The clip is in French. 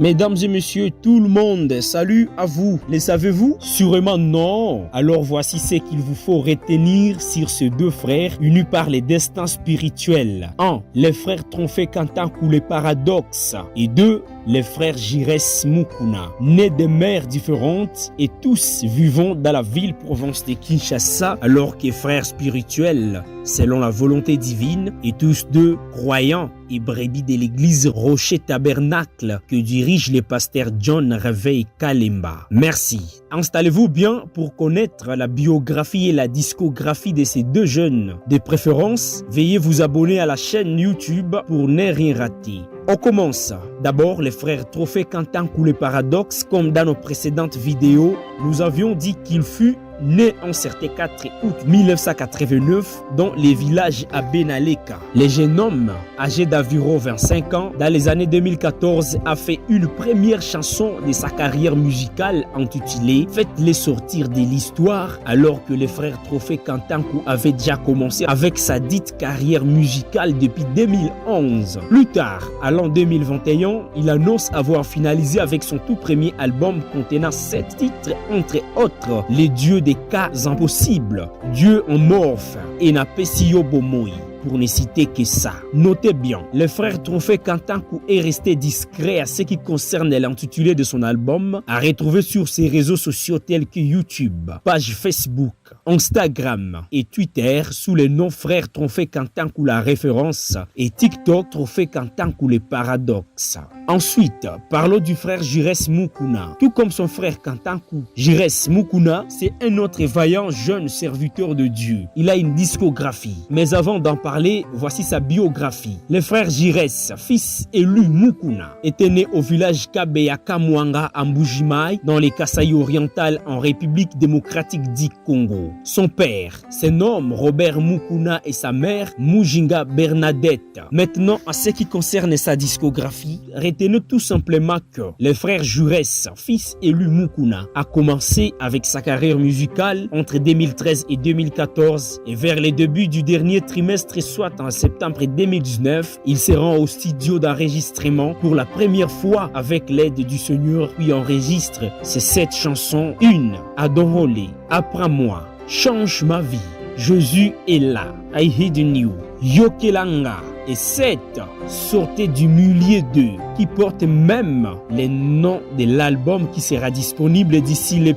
Mesdames et messieurs, tout le monde, salut à vous. Les savez-vous? Sûrement non. Alors voici ce qu'il vous faut retenir sur ces deux frères unis par les destins spirituels. 1. Les frères Trophée Kantankou les paradoxes. Et 2. Les frères Giresse Mukuna. Nés de mères différentes et tous vivant dans la ville-province de Kinshasa alors que frères spirituels selon la volonté divine et tous deux croyants et brebis de l'église Rocher Tabernacle que dirige le pasteur John Réveil Kalemba. Merci. Installez-vous bien pour connaître la biographie et la discographie de ces deux jeunes. De préférence, veuillez vous abonner à la chaîne YouTube pour ne rien rater. On commence. D'abord, les frères Trophée Kantankou les paradoxes, comme dans nos précédentes vidéos, nous avions dit qu'il fut né en certain 4 août 1989 dans le village à Benaleka. Le jeune homme, âgé d'environ 25 ans, dans les années 2014, a fait une première chanson de sa carrière musicale intitulée « Faites-les sortir de l'histoire » alors que les frères Trophée Kantankou avaient déjà commencé avec sa dite carrière musicale depuis 2011. Plus tard, à l'an 2021, il annonce avoir finalisé avec son tout premier album contenant 7 titres, entre autres « Les dieux des cas impossibles, Dieu en morphe et Napesio Bomoi. Pour ne citer que ça. Notez bien, le frère Trophée Kantankou est resté discret à ce qui concerne l'intitulé de son album, à retrouver sur ses réseaux sociaux tels que YouTube, page Facebook, Instagram et Twitter sous le nom frère Trophée Kantankou la référence et TikTok Trophée Kantankou les paradoxes. Ensuite, parlons du frère Giresse Mukuna. Tout comme son frère Kantankou, Giresse Mukuna, c'est un autre vaillant jeune serviteur de Dieu. Il a une discographie. Mais avant d'en parler, voici sa biographie. Le frère Giresse, fils élu Mukuna, était né au village Kabeya Kamwanga à Mbujimai, dans les Kasaï orientales en République démocratique du Congo. Son père se nomme Robert Mukuna et sa mère Mujinga Bernadette. Maintenant, à ce qui concerne sa discographie, retenez tout simplement que le frère Giresse, fils élu Mukuna, a commencé avec sa carrière musicale entre 2013 et 2014 et vers les débuts du dernier trimestre, soit en septembre 2019, il se rend au studio d'enregistrement pour la première fois avec l'aide du Seigneur, puis enregistre ces 7 chansons. 1. Adorons-les, apprends-moi, change ma vie, Jésus est là, I hear you, Yokelanga. Et 7. Sortez du milieu d'eux, qui porte même les noms de l'album qui sera disponible d'ici les